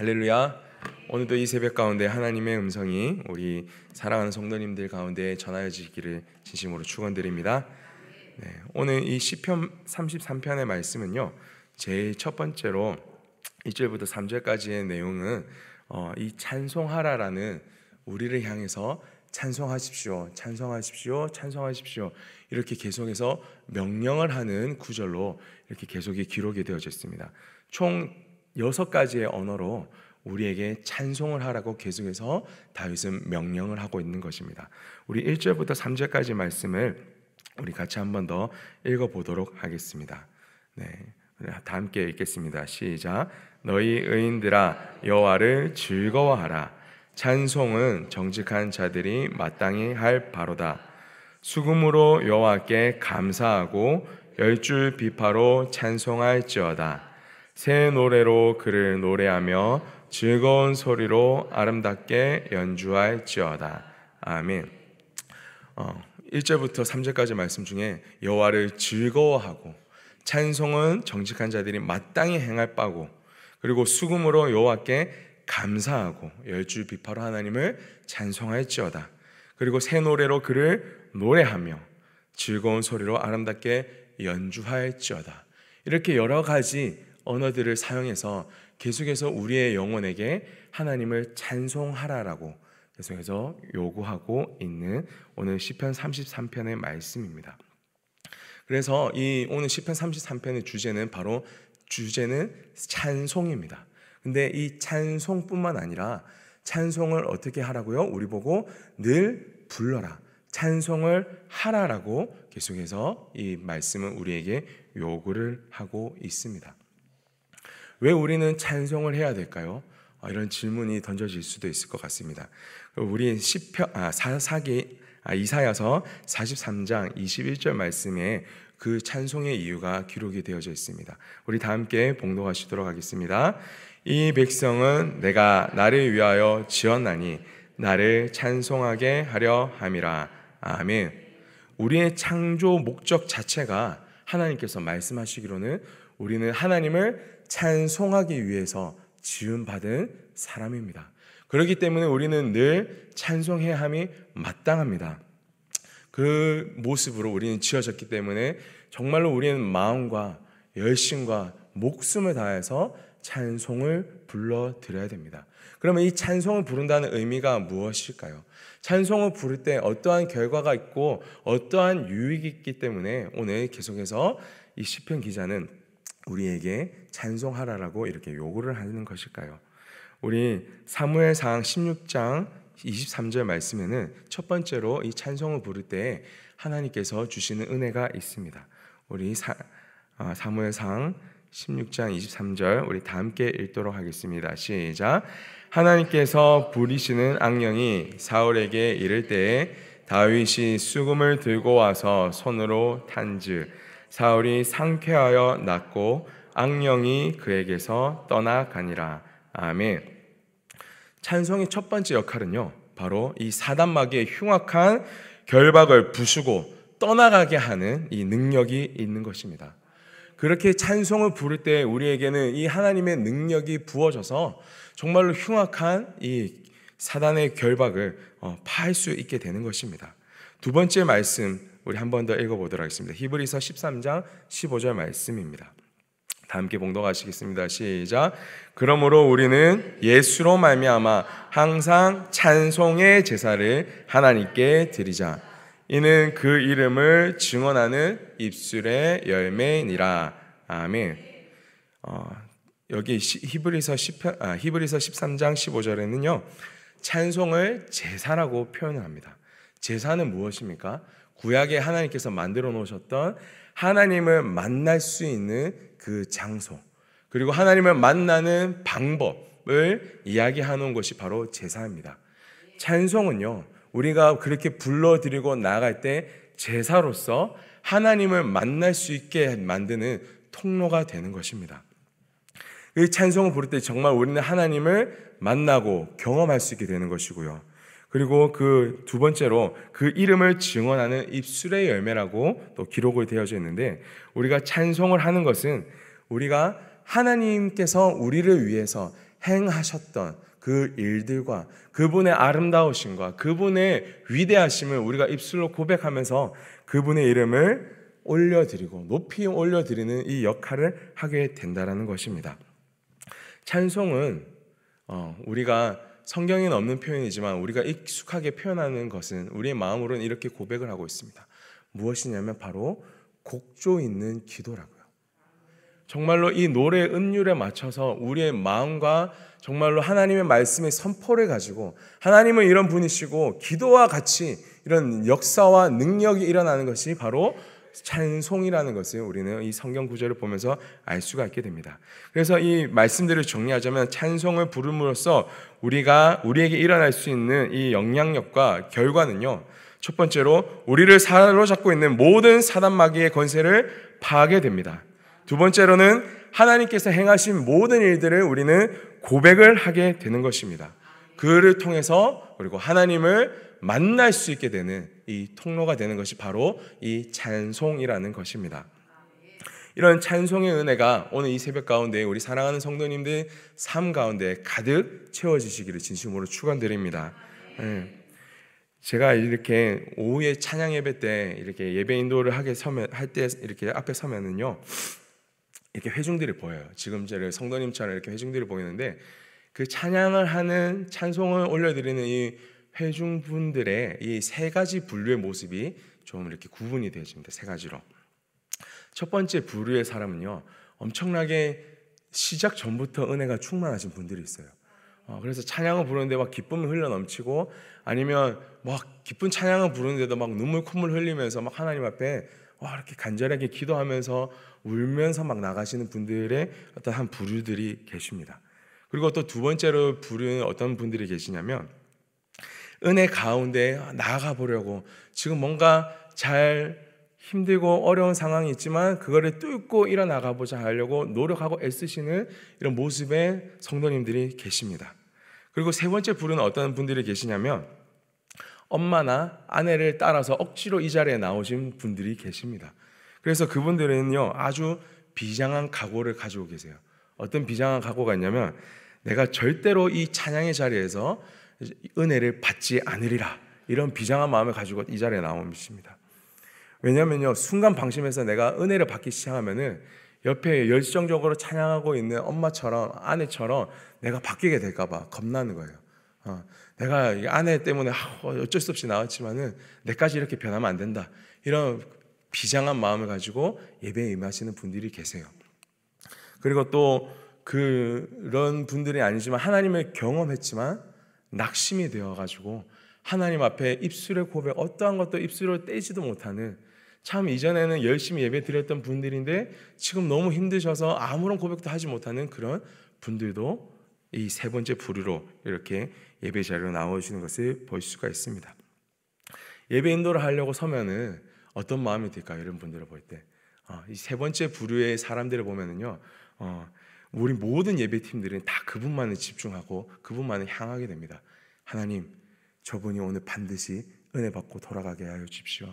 할렐루야. 오늘도 이 새벽 가운데 하나님의 음성이 우리 사랑하는 성도님들 가운데 전하여지기를 진심으로 축원드립니다. 오늘 이 시편 33편의 말씀은요, 제일 첫 번째로 1절부터 3절까지의 내용은 이 찬송하라라는, 우리를 향해서 찬송하십시오, 찬송하십시오, 찬송하십시오, 이렇게 계속해서 명령을 하는 구절로 이렇게 계속이 기록이 되어져 있습니다. 총 6가지의 언어로 우리에게 찬송을 하라고 계속해서 다윗은 명령을 하고 있는 것입니다. 우리 1절부터 3절까지 말씀을 우리 같이 한 번 더 읽어보도록 하겠습니다. 다 함께 읽겠습니다. 시작. 너희 의인들아 여호와를 즐거워하라. 찬송은 정직한 자들이 마땅히 할 바로다. 수금으로 여호와께 감사하고 열줄 비파로 찬송할지어다. 새 노래로 그를 노래하며 즐거운 소리로 아름답게 연주할지어다. 아멘. 1절부터 3절까지 말씀 중에 여호와를 즐거워하고, 찬송은 정직한 자들이 마땅히 행할 바고, 그리고 수금으로 여호와께 감사하고 열줄 비파로 하나님을 찬송할지어다. 그리고 새 노래로 그를 노래하며 즐거운 소리로 아름답게 연주할지어다. 이렇게 여러 가지 언어들을 사용해서 계속해서 우리의 영혼에게 하나님을 찬송하라라고 계속해서 요구하고 있는 오늘 시편 33편의 말씀입니다. 그래서 이 오늘 시편 33편의 주제는 찬송입니다. 근데 이 찬송뿐만 아니라 찬송을 어떻게 하라고요? 우리 보고 늘 불러라, 찬송을 하라라고 계속해서 이 말씀은 우리에게 요구를 하고 있습니다. 왜 우리는 찬송을 해야 될까요? 이런 질문이 던져질 수도 있을 것 같습니다. 우리 이사야서 43장 21절 말씀에 그 찬송의 이유가 기록이 되어져 있습니다. 우리 다 함께 봉독하시도록 하겠습니다. 이 백성은 내가 나를 위하여 지었나니 나를 찬송하게 하려 함이라. 아멘. 우리의 창조 목적 자체가 하나님께서 말씀하시기로는 우리는 하나님을 찬송하기 위해서 지음받은 사람입니다. 그렇기 때문에 우리는 늘 찬송해야 함이 마땅합니다. 그 모습으로 우리는 지어졌기 때문에 정말로 우리는 마음과 열심과 목숨을 다해서 찬송을 불러드려야 됩니다. 그러면 이 찬송을 부른다는 의미가 무엇일까요? 찬송을 부를 때 어떠한 결과가 있고 어떠한 유익이 있기 때문에 오늘 계속해서 이 시편 기자는 우리에게 찬송하라라고 이렇게 요구를 하는 것일까요? 우리 사무엘상 16장 23절 말씀에는 첫 번째로 이 찬송을 부를 때 하나님께서 주시는 은혜가 있습니다. 우리 사무엘상 16장 23절 우리 다 함께 읽도록 하겠습니다. 시작. 하나님께서 부리시는 악령이 사울에게 이를 때에 다윗이 수금을 들고 와서 손으로 탄즉 사울이 상쾌하여 낫고 악령이 그에게서 떠나가니라. 아멘. 찬송의 첫 번째 역할은요, 바로 이 사단마귀의 흉악한 결박을 부수고 떠나가게 하는 이 능력이 있는 것입니다. 그렇게 찬송을 부를 때 우리에게는 이 하나님의 능력이 부어져서 정말로 흉악한 이 사단의 결박을 파할 수 있게 되는 것입니다. 두 번째 말씀 우리 한 번 더 읽어보도록 하겠습니다. 히브리서 13장 15절 말씀입니다. 다 함께 봉독하시겠습니다. 시작. 그러므로 우리는 예수로 말미암아 항상 찬송의 제사를 하나님께 드리자. 이는 그 이름을 증언하는 입술의 열매니라. 아멘. 여기 히브리서 13장 15절에는요, 찬송을 제사라고 표현합니다. 제사는 무엇입니까? 구약에 하나님께서 만들어 놓으셨던 하나님을 만날 수 있는 그 장소, 그리고 하나님을 만나는 방법을 이야기하는 것이 바로 제사입니다. 찬송은요, 우리가 그렇게 불러드리고 나아갈 때 제사로서 하나님을 만날 수 있게 만드는 통로가 되는 것입니다. 이 찬송을 부를 때 정말 우리는 하나님을 만나고 경험할 수 있게 되는 것이고요. 그리고 그 두 번째로 그 이름을 증언하는 입술의 열매라고 또 기록을 되어져 있는데, 우리가 찬송을 하는 것은 우리가 하나님께서 우리를 위해서 행하셨던 그 일들과 그분의 아름다우심과 그분의 위대하심을 우리가 입술로 고백하면서 그분의 이름을 올려드리고 높이 올려드리는 이 역할을 하게 된다는 것입니다. 찬송은 우리가 성경에는 없는 표현이지만 우리가 익숙하게 표현하는 것은 우리의 마음으로는 이렇게 고백을 하고 있습니다. 무엇이냐면 바로 곡조 있는 기도라고요. 정말로 이 노래 음률에 맞춰서 우리의 마음과 정말로 하나님의 말씀의 선포를 가지고 하나님은 이런 분이시고 기도와 같이 이런 역사와 능력이 일어나는 것이 바로 찬송이라는 것을 우리는 이 성경 구절을 보면서 알 수가 있게 됩니다. 그래서 이 말씀들을 정리하자면 찬송을 부름으로써 우리에게 일어날 수 있는 이 영향력과 결과는요, 첫 번째로 우리를 사로잡고 있는 모든 사단 마귀의 권세를 파하게 됩니다. 두 번째로는 하나님께서 행하신 모든 일들을 우리는 고백을 하게 되는 것입니다. 그를 통해서 그리고 하나님을 만날 수 있게 되는 이 통로가 되는 것이 바로 이 찬송이라는 것입니다. 이런 찬송의 은혜가 오늘 이 새벽 가운데 우리 사랑하는 성도님들 삶 가운데 가득 채워지시기를 진심으로 축원드립니다. 제가 이렇게 오후에 찬양 예배 때 이렇게 예배 인도를 할 때 이렇게 앞에 서면은요, 이렇게 회중들이 보여요. 지금 저를 성도님처럼 이렇게 회중들이 보이는데 그 찬양을 하는 찬송을 올려드리는 이 회중분들의 이 세 가지 분류의 모습이 좀 이렇게 구분이 되어집니다. 세 가지로. 첫 번째 부류의 사람은요, 엄청나게 시작 전부터 은혜가 충만하신 분들이 있어요. 그래서 찬양을 부르는데 막 기쁨이 흘러 넘치고, 아니면 막 기쁜 찬양을 부르는데도 막 눈물 콧물 흘리면서 막 하나님 앞에 이렇게 간절하게 기도하면서 울면서 막 나가시는 분들의 어떤 한 부류들이 계십니다. 그리고 또 두 번째로 부류는 어떤 분들이 계시냐면, 은혜 가운데 나아가 보려고 지금 뭔가 잘 힘들고 어려운 상황이 있지만 그거를 뚫고 일어나가 보자 하려고 노력하고 애쓰시는 이런 모습의 성도님들이 계십니다. 그리고 세 번째 부류는 어떤 분들이 계시냐면, 엄마나 아내를 따라서 억지로 이 자리에 나오신 분들이 계십니다. 그래서 그분들은요, 아주 비장한 각오를 가지고 계세요. 어떤 비장한 각오가 있냐면, 내가 절대로 이 찬양의 자리에서 은혜를 받지 않으리라, 이런 비장한 마음을 가지고 이 자리에 나오십니다. 왜냐하면요, 순간 방심해서 내가 은혜를 받기 시작하면은 옆에 열정적으로 찬양하고 있는 엄마처럼 아내처럼 내가 바뀌게 될까봐 겁나는 거예요. 내가 아내 때문에 어쩔 수 없이 나왔지만은 내까지 이렇게 변하면 안 된다, 이런 비장한 마음을 가지고 예배에 임하시는 분들이 계세요. 그리고 또 그런 분들이 아니지만 하나님을 경험했지만 낙심이 되어가지고 하나님 앞에 입술의 고백, 어떠한 것도 입술을 떼지도 못하는, 참 이전에는 열심히 예배 드렸던 분들인데 지금 너무 힘드셔서 아무런 고백도 하지 못하는 그런 분들도 이 세 번째 부류로 이렇게 예배 자리로 나오시는 것을 볼 수가 있습니다. 예배 인도를 하려고 서면은 어떤 마음이 들까요? 이런 분들을 볼 때 이 세 번째 부류의 사람들을 보면은요, 우리 모든 예배팀들은 다 그분만을 집중하고 그분만을 향하게 됩니다. 하나님, 저분이 오늘 반드시 은혜 받고 돌아가게 하여 주십시오.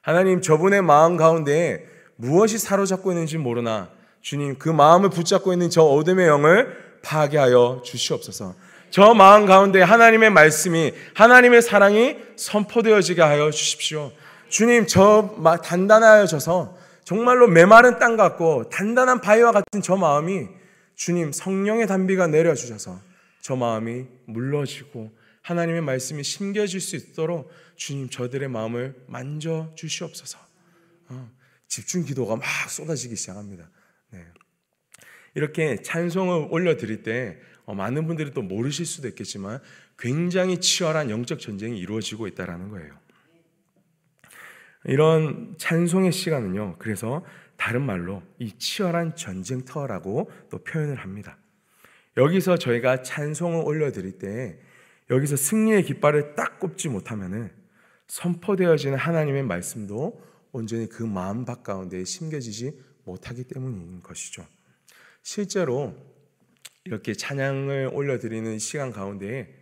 하나님, 저분의 마음 가운데 무엇이 사로잡고 있는지 모르나 주님, 그 마음을 붙잡고 있는 저 어둠의 영을 파괴하여 주시옵소서. 저 마음 가운데 하나님의 말씀이, 하나님의 사랑이 선포되어지게 하여 주십시오. 주님, 저 단단하여져서 정말로 메마른 땅 같고 단단한 바위와 같은 저 마음이 주님, 성령의 단비가 내려주셔서 저 마음이 물러지고 하나님의 말씀이 심겨질 수 있도록 주님, 저들의 마음을 만져 주시옵소서. 집중 기도가 막 쏟아지기 시작합니다. 네. 이렇게 찬송을 올려드릴 때 많은 분들이 또 모르실 수도 있겠지만 굉장히 치열한 영적 전쟁이 이루어지고 있다는 거예요. 이런 찬송의 시간은요, 그래서 다른 말로 이 치열한 전쟁터라고 또 표현을 합니다. 여기서 저희가 찬송을 올려드릴 때 여기서 승리의 깃발을 딱 꼽지 못하면은 선포되어지는 하나님의 말씀도 온전히 그 마음 밖 가운데 심겨지지 못하기 때문인 것이죠. 실제로 이렇게 찬양을 올려드리는 시간 가운데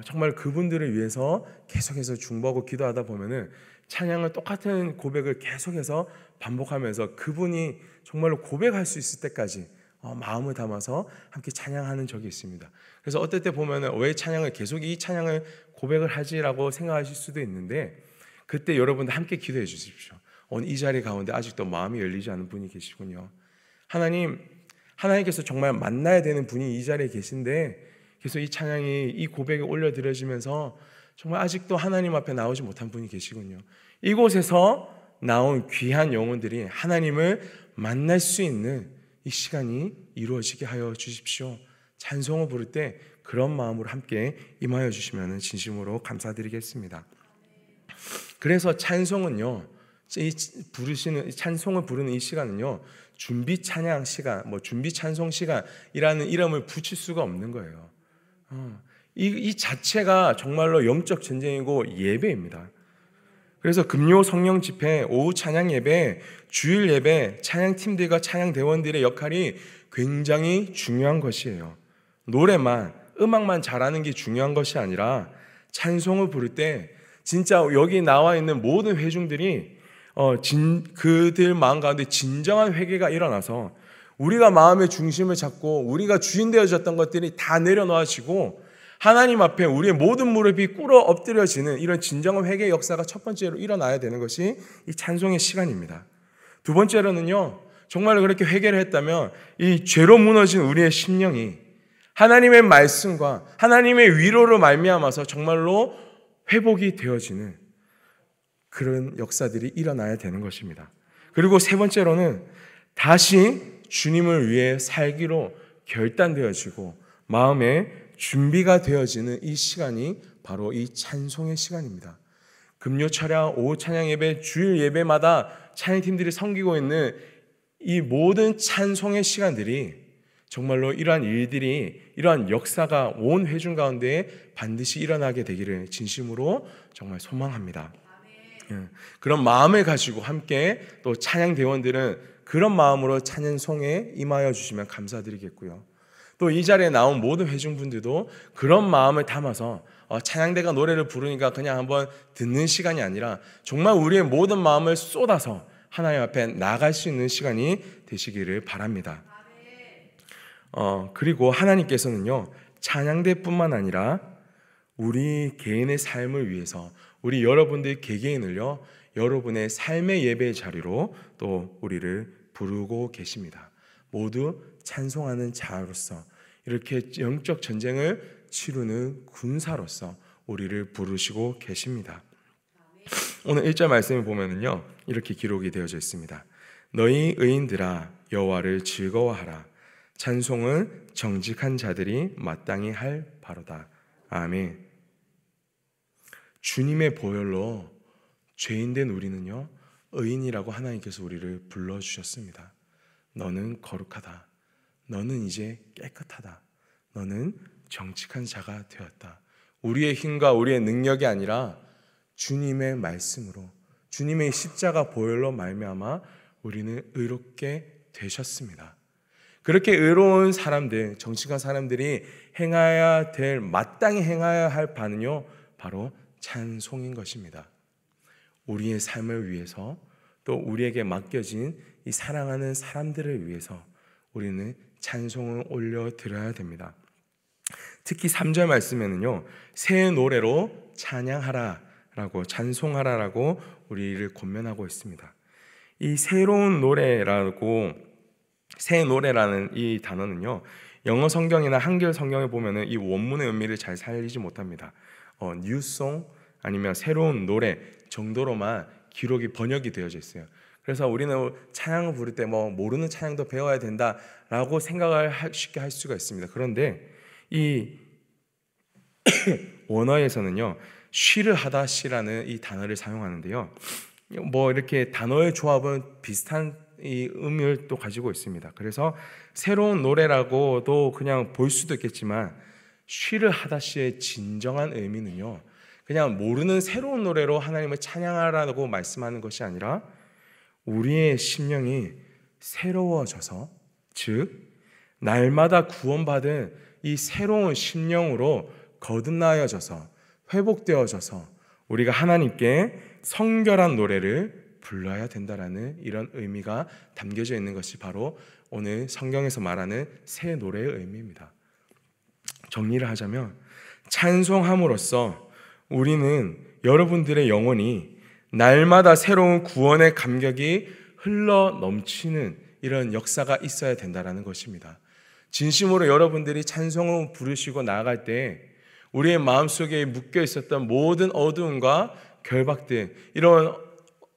정말 그분들을 위해서 계속해서 중보하고 기도하다 보면은 찬양을 똑같은 고백을 계속해서 반복하면서 그분이 정말로 고백할 수 있을 때까지 마음을 담아서 함께 찬양하는 적이 있습니다. 그래서 어떨 때 보면은 왜 찬양을 계속 이 찬양을 고백을 하지라고 생각하실 수도 있는데, 그때 여러분들 함께 기도해 주십시오. 오늘 이 자리 가운데 아직도 마음이 열리지 않은 분이 계시군요. 하나님께서 정말 만나야 되는 분이 이 자리에 계신데 계속 이 찬양이, 이 고백이 올려드려지면서 정말 아직도 하나님 앞에 나오지 못한 분이 계시군요. 이곳에서 나온 귀한 영혼들이 하나님을 만날 수 있는 이 시간이 이루어지게 하여 주십시오. 찬송을 부를 때 그런 마음으로 함께 임하여 주시면 진심으로 감사드리겠습니다. 그래서 찬송은요, 찬송을 부르는 이 시간은요, 준비 찬양 시간, 준비 찬송 시간이라는 이름을 붙일 수가 없는 거예요. 이 자체가 정말로 영적 전쟁이고 예배입니다. 그래서 금요 성령 집회, 오후 찬양 예배, 주일 예배, 찬양팀들과 찬양대원들의 역할이 굉장히 중요한 것이에요. 노래만, 음악만 잘하는 게 중요한 것이 아니라 찬송을 부를 때 진짜 여기 나와 있는 모든 회중들이 그들 마음 가운데 진정한 회개가 일어나서 우리가 마음의 중심을 잡고 우리가 주인 되어졌던 것들이 다 내려놓아지고 하나님 앞에 우리의 모든 무릎이 꿇어 엎드려지는 이런 진정한 회개의 역사가 첫 번째로 일어나야 되는 것이 이 찬송의 시간입니다. 두 번째로는요, 정말 그렇게 회개를 했다면 이 죄로 무너진 우리의 심령이 하나님의 말씀과 하나님의 위로로 말미암아서 정말로 회복이 되어지는 그런 역사들이 일어나야 되는 것입니다. 그리고 세 번째로는 다시 주님을 위해 살기로 결단되어지고 마음에 준비가 되어지는 이 시간이 바로 이 찬송의 시간입니다. 금요 찬양, 오후 찬양 예배, 주일 예배마다 찬양팀들이 섬기고 있는 이 모든 찬송의 시간들이 정말로 이러한 일들이, 이러한 역사가 온 회중 가운데 반드시 일어나게 되기를 진심으로 정말 소망합니다. 그런 마음을 가지고 함께 또 찬양대원들은 그런 마음으로 찬양송에 임하여 주시면 감사드리겠고요. 또 이 자리에 나온 모든 회중분들도 그런 마음을 담아서 찬양대가 노래를 부르니까 그냥 한번 듣는 시간이 아니라 정말 우리의 모든 마음을 쏟아서 하나님 앞에 나갈 수 있는 시간이 되시기를 바랍니다. 그리고 하나님께서는요, 찬양대뿐만 아니라 우리 개인의 삶을 위해서 우리 여러분들 개개인을요, 여러분의 삶의 예배의 자리로 또 우리를 부르고 계십니다. 모두 찬송하는 자로서 이렇게 영적 전쟁을 치르는 군사로서 우리를 부르시고 계십니다. 오늘 1절 말씀을 보면은요, 이렇게 기록이 되어져 있습니다. 너희 의인들아 여호와를 즐거워하라. 찬송은 정직한 자들이 마땅히 할 바로다. 아멘. 주님의 보혈로 죄인된 우리는요, 의인이라고 하나님께서 우리를 불러주셨습니다. 너는 거룩하다. 너는 이제 깨끗하다. 너는 정직한 자가 되었다. 우리의 힘과 우리의 능력이 아니라 주님의 말씀으로, 주님의 십자가 보혈로 말미암아 우리는 의롭게 되셨습니다. 그렇게 의로운 사람들, 정직한 사람들이 행해야 될, 마땅히 행해야 할 바는요, 바로 찬송인 것입니다. 우리의 삶을 위해서 또 우리에게 맡겨진 이 사랑하는 사람들을 위해서 우리는 찬송을 올려드려야 됩니다. 특히 3절 말씀에는요, 새 노래로 찬양하라 라고, 찬송하라라고 우리를 권면하고 있습니다. 이 새로운 노래라고, 새 노래라는 이 단어는요, 영어 성경이나 한글 성경에 보면은 이 원문의 의미를 잘 살리지 못합니다. new song 아니면 새로운 노래 정도로만 기록이 번역이 되어져 있어요. 그래서 우리는 찬양을 부를 때 모르는 찬양도 배워야 된다라고 생각을 쉽게 할 수가 있습니다. 그런데 이 원어에서는요, 쉬를 하다시라는 이 단어를 사용하는데요, 이렇게 단어의 조합은 비슷한 이 의미를 또 가지고 있습니다. 그래서 새로운 노래라고도 그냥 볼 수도 있겠지만, 쉬를 하다시의 진정한 의미는요, 그냥 모르는 새로운 노래로 하나님을 찬양하라고 말씀하는 것이 아니라 우리의 심령이 새로워져서, 즉 날마다 구원받은 이 새로운 심령으로 거듭나여져서 회복되어져서 우리가 하나님께 성결한 노래를 불러야 된다라는 이런 의미가 담겨져 있는 것이 바로 오늘 성경에서 말하는 새 노래의 의미입니다. 정리를 하자면 찬송함으로써 우리는 여러분들의 영혼이 날마다 새로운 구원의 감격이 흘러 넘치는 이런 역사가 있어야 된다는 것입니다. 진심으로 여러분들이 찬송을 부르시고 나아갈 때 우리의 마음속에 묶여 있었던 모든 어두움과 결박들, 이런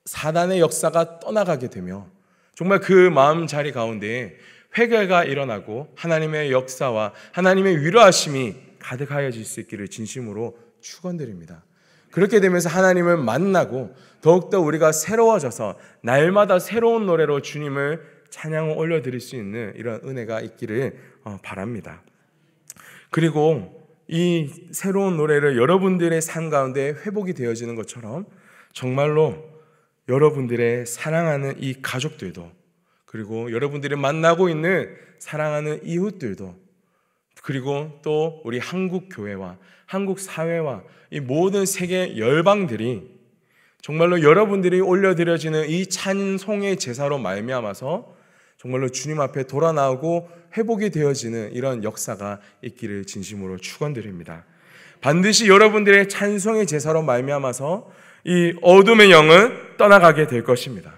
사단의 역사가 떠나가게 되며 정말 그 마음 자리 가운데 회개가 일어나고 하나님의 역사와 하나님의 위로하심이 가득하여질 수 있기를 진심으로 축원드립니다. 그렇게 되면서 하나님을 만나고 더욱더 우리가 새로워져서 날마다 새로운 노래로 주님을 찬양을 올려드릴 수 있는 이런 은혜가 있기를 바랍니다. 그리고 이 새로운 노래를 여러분들의 삶 가운데 회복이 되어지는 것처럼 정말로 여러분들의 사랑하는 이 가족들도, 그리고 여러분들이 만나고 있는 사랑하는 이웃들도, 그리고 또 우리 한국 교회와 한국 사회와 이 모든 세계 열방들이 정말로 여러분들이 올려드려지는 이 찬송의 제사로 말미암아서 정말로 주님 앞에 돌아 나오고 회복이 되어지는 이런 역사가 있기를 진심으로 축원드립니다. 반드시 여러분들의 찬송의 제사로 말미암아서 이 어둠의 영은 떠나가게 될 것입니다.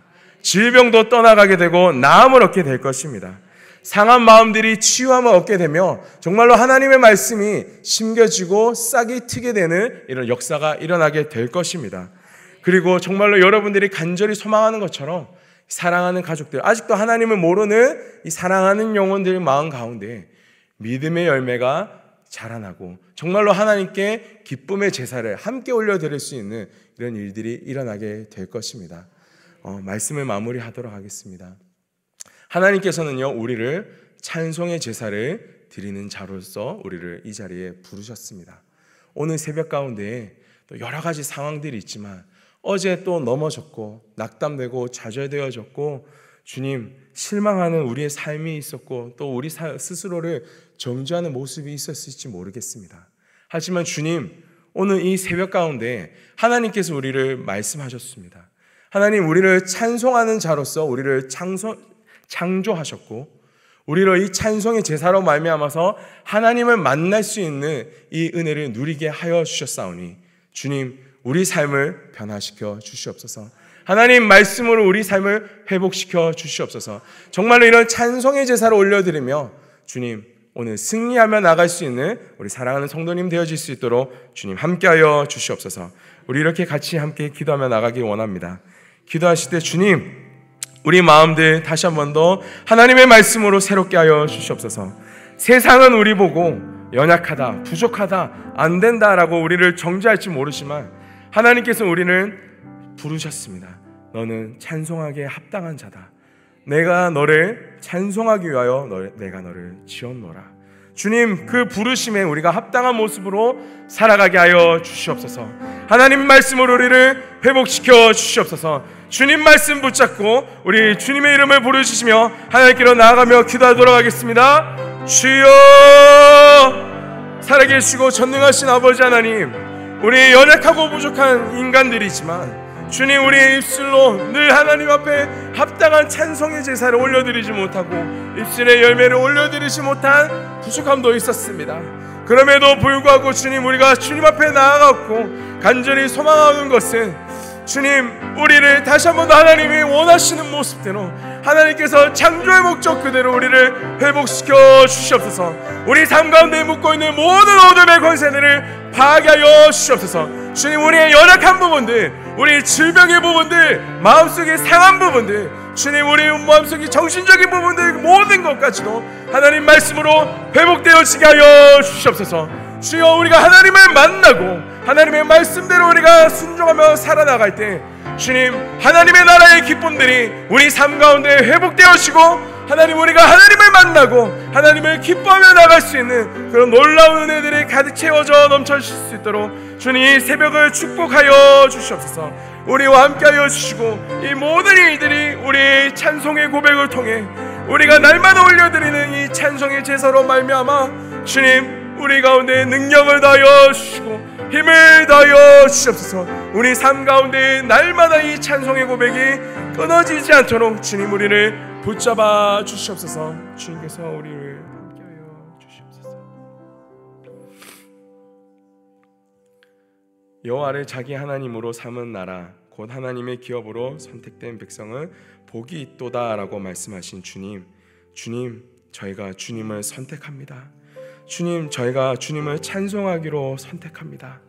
질병도 떠나가게 되고 나음을 얻게 될 것입니다. 상한 마음들이 치유함을 얻게 되며 정말로 하나님의 말씀이 심겨지고 싹이 트게 되는 이런 역사가 일어나게 될 것입니다. 그리고 정말로 여러분들이 간절히 소망하는 것처럼 사랑하는 가족들, 아직도 하나님을 모르는 이 사랑하는 영혼들의 마음 가운데 믿음의 열매가 자라나고 정말로 하나님께 기쁨의 제사를 함께 올려드릴 수 있는 이런 일들이 일어나게 될 것입니다. 말씀을 마무리하도록 하겠습니다. 하나님께서는요, 우리를 찬송의 제사를 드리는 자로서 우리를 이 자리에 부르셨습니다. 오늘 새벽 가운데 또 여러 가지 상황들이 있지만 어제 또 넘어졌고 낙담되고 좌절되어졌고 주님 실망하는 우리의 삶이 있었고 또 우리 스스로를 정죄하는 모습이 있었을지 모르겠습니다. 하지만 주님, 오늘 이 새벽 가운데 하나님께서 우리를 말씀하셨습니다. 하나님, 우리를 찬송하는 자로서 우리를 창조하셨고 우리로 이 찬송의 제사로 말미암아서 하나님을 만날 수 있는 이 은혜를 누리게 하여 주셨사오니 주님, 우리 삶을 변화시켜 주시옵소서. 하나님 말씀으로 우리 삶을 회복시켜 주시옵소서. 정말로 이런 찬송의 제사를 올려드리며 주님, 오늘 승리하며 나갈 수 있는 우리 사랑하는 성도님 되어질 수 있도록 주님 함께하여 주시옵소서. 우리 이렇게 같이 함께 기도하며 나가기 원합니다. 기도하실 때 주님, 우리 마음들 다시 한 번 더 하나님의 말씀으로 새롭게 하여 주시옵소서. 세상은 우리 보고 연약하다, 부족하다, 안 된다라고 우리를 정죄할지 모르지만 하나님께서 우리는 부르셨습니다. 너는 찬송하기에 합당한 자다. 내가 너를 찬송하기 위하여 내가 너를 지었노라. 주님, 그 부르심에 우리가 합당한 모습으로 살아가게 하여 주시옵소서. 하나님 말씀으로 우리를 회복시켜 주시옵소서. 주님 말씀 붙잡고 우리 주님의 이름을 부르시며 하나님께로 나아가며 기도하도록 하겠습니다. 주여, 살아계시고 전능하신 아버지 하나님, 우리 연약하고 부족한 인간들이지만 주님, 우리의 입술로 늘 하나님 앞에 합당한 찬송의 제사를 올려드리지 못하고 입술의 열매를 올려드리지 못한 부족함도 있었습니다. 그럼에도 불구하고 주님, 우리가 주님 앞에 나아갔고 간절히 소망하는 것은 주님, 우리를 다시 한 번 더 하나님이 원하시는 모습대로 하나님께서 창조의 목적 그대로 우리를 회복시켜 주시옵소서. 우리 삶 가운데 묻고 있는 모든 어둠의 권세들을 파괴하여 주시옵소서. 주님, 우리의 연약한 부분들, 우리 질병의 부분들, 마음속의 상한 부분들, 주님, 우리 마음속의 정신적인 부분들 모든 것까지도 하나님 말씀으로 회복되어지게 하여 주시옵소서. 주여, 우리가 하나님을 만나고 하나님의 말씀대로 우리가 순종하며 살아나갈 때 주님, 하나님의 나라의 기쁨들이 우리 삶 가운데 회복되어지고 하나님, 우리가 하나님을 만나고 하나님을 기뻐하며 나갈 수 있는 그런 놀라운 은혜들이 가득 채워져 넘쳐질 수 있도록 주님, 이 새벽을 축복하여 주시옵소서. 우리와 함께하여 주시고 이 모든 일들이 우리 찬송의 고백을 통해 우리가 날마다 올려드리는 이 찬송의 제사로 말미암아 주님, 우리 가운데 능력을 다하여 주시고 힘을 다하여 주시옵소서. 우리 삶 가운데 날마다 이 찬송의 고백이 끊어지지 않도록 주님, 우리를 붙잡아 주시옵소서. 주님께서 우리를 함께하여 주시옵소서. 여호와를 자기 하나님으로 삼은 나라 곧 하나님의 기업으로 선택된 백성은 복이 있도다라고 말씀하신 주님, 저희가 주님을 선택합니다. 주님, 저희가 주님을 찬송하기로 선택합니다.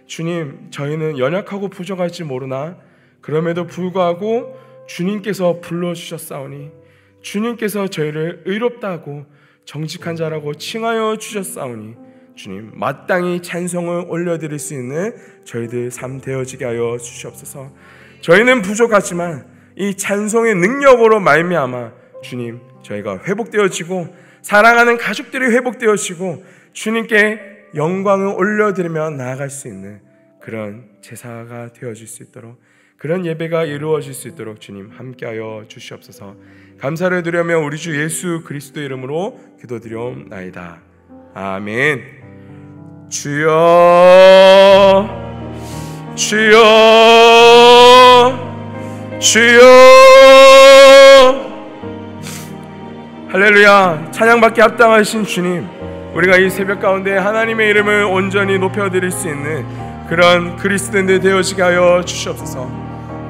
주님, 저희는 연약하고 부족할지 모르나 그럼에도 불구하고 주님께서 불러주셨사오니, 주님께서 저희를 의롭다고 정직한 자라고 칭하여 주셨사오니, 주님 마땅히 찬송을 올려드릴 수 있는 저희들 삶 되어지게 하여 주시옵소서. 저희는 부족하지만 이 찬송의 능력으로 말미암아 주님, 저희가 회복되어지고 사랑하는 가족들이 회복되어지고 주님께 영광을 올려드리며 나아갈 수 있는 그런 제사가 되어질 수 있도록, 그런 예배가 이루어질 수 있도록 주님 함께하여 주시옵소서. 감사를 드리며 우리 주 예수 그리스도 이름으로 기도드리옵나이다. 아멘. 주여, 주여, 주여. 할렐루야. 찬양받기 합당하신 주님, 우리가 이 새벽 가운데 하나님의 이름을 온전히 높여드릴 수 있는 그런 그리스도인들 되어지게 하여 주시옵소서.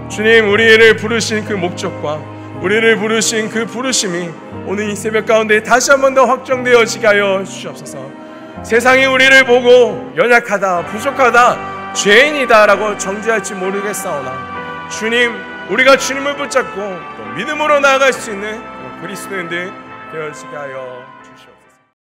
주님, 우리를 부르신 그 목적과 우리를 부르신 그 부르심이 오늘 이 새벽 가운데 다시 한 번 더 확정되어지게 하여 주시옵소서. 세상이 우리를 보고 연약하다, 부족하다, 죄인이다 라고 정죄할지 모르겠사오나 주님, 우리가 주님을 붙잡고 또 믿음으로 나아갈 수 있는 그리스도인들 되어지게 하여